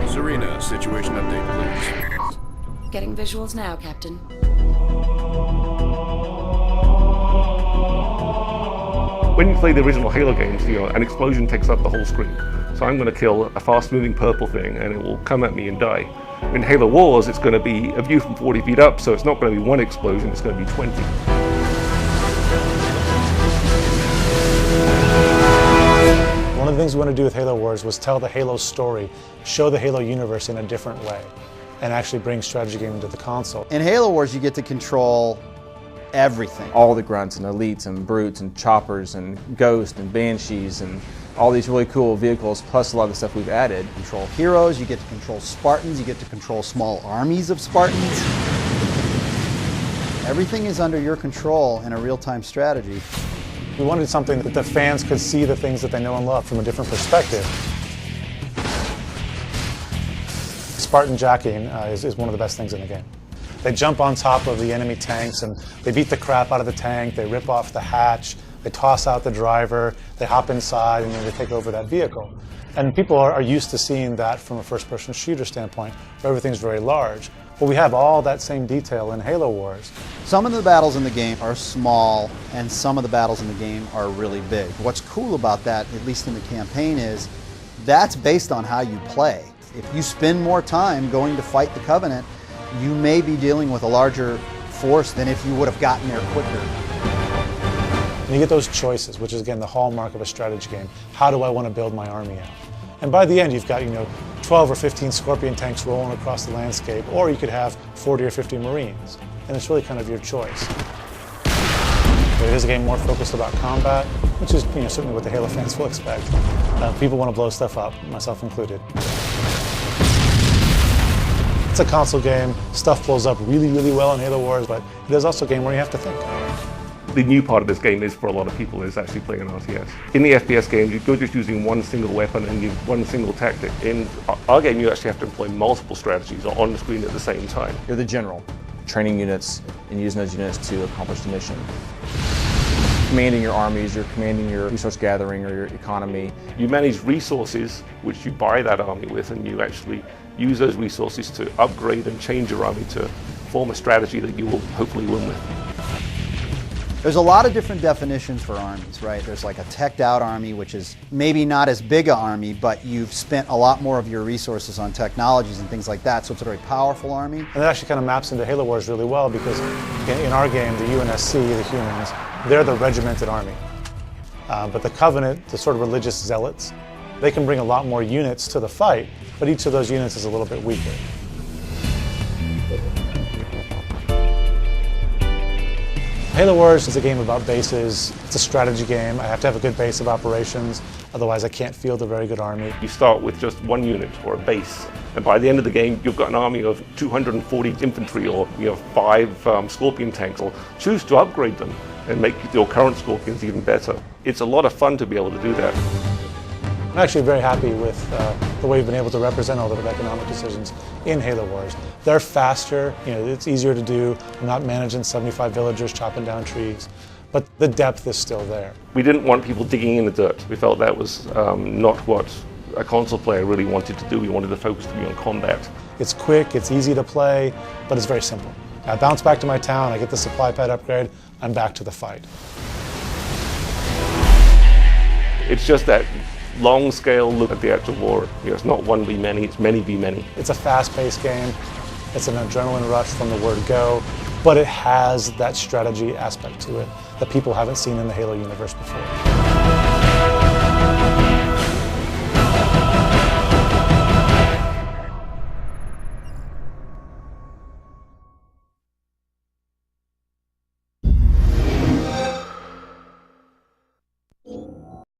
Serena, situation update, please. Getting visuals now, Captain. When you play the original Halo games, an explosion takes up the whole screen. So I'm going to kill a fast-moving purple thing, and it will come at me and die. In Halo Wars, it's going to be a view from 40 feet up, so it's not going to be one explosion, it's going to be 20. One of the things we want to do with Halo Wars was tell the Halo story, show the Halo universe in a different way, and actually bring strategy gaming to the console. In Halo Wars, you get to control everything. All the grunts and elites and brutes and choppers and ghosts and banshees and all these really cool vehicles, plus a lot of the stuff we've added. Control heroes, you get to control Spartans, you get to control small armies of Spartans. Everything is under your control in a real-time strategy. We wanted something that the fans could see the things that they know and love from a different perspective. Spartan jacking is one of the best things in the game. They jump on top of the enemy tanks and they beat the crap out of the tank, they rip off the hatch, they toss out the driver, they hop inside, and then they take over that vehicle. And people are used to seeing that from a first-person shooter standpoint, where everything's very large. But we have all that same detail in Halo Wars. Some of the battles in the game are small, and some of the battles in the game are really big. What's cool about that, at least in the campaign, is that's based on how you play. If you spend more time going to fight the Covenant, you may be dealing with a larger force than if you would have gotten there quicker. And you get those choices, which is again the hallmark of a strategy game. How do I want to build my army out? And by the end, you've got 12 or 15 Scorpion tanks rolling across the landscape, or you could have 40 or 50 Marines. And it's really kind of your choice. It is a game more focused about combat, which is certainly what the Halo fans will expect. People want to blow stuff up, myself included. It's a console game. Stuff blows up really, really well in Halo Wars, but it is also a game where you have to think. The new part of this game is, for a lot of people, is actually playing an RTS. In the FPS games, you're just using one single weapon and you one single tactic. In our game, you actually have to employ multiple strategies on the screen at the same time. You're the general, training units and using those units to accomplish the mission. Commanding your armies, you're commanding your resource gathering or your economy. You manage resources, which you buy that army with, and you actually use those resources to upgrade and change your army to form a strategy that you will hopefully win with. There's a lot of different definitions for armies, right? There's like a teched out army, which is maybe not as big an army, but you've spent a lot more of your resources on technologies and things like that, so it's a very powerful army. And that actually kind of maps into Halo Wars really well, because in our game, the UNSC, the humans, they're the regimented army. But the Covenant, the sort of religious zealots, they can bring a lot more units to the fight, but each of those units is a little bit weaker. Halo Wars is a game about bases. It's a strategy game. I have to have a good base of operations, otherwise I can't field a very good army. You start with just one unit or a base, and by the end of the game, you've got an army of 240 infantry or 5 Scorpion tanks. Or choose to upgrade them and make your current Scorpions even better. It's a lot of fun to be able to do that. I'm actually very happy with the way we've been able to represent all the economic decisions in Halo Wars. They're faster, it's easier to do. I'm not managing 75 villagers chopping down trees, but the depth is still there. We didn't want people digging in the dirt. We felt that was not what a console player really wanted to do. We wanted the focus to be on combat. It's quick, it's easy to play, but it's very simple. I bounce back to my town, I get the supply pad upgrade, I'm back to the fight. It's just that long scale look at the actual war. It's not 1v many, it's many v many. It's a fast-paced game. It's an adrenaline rush from the word go, but it has that strategy aspect to it that people haven't seen in the Halo universe before.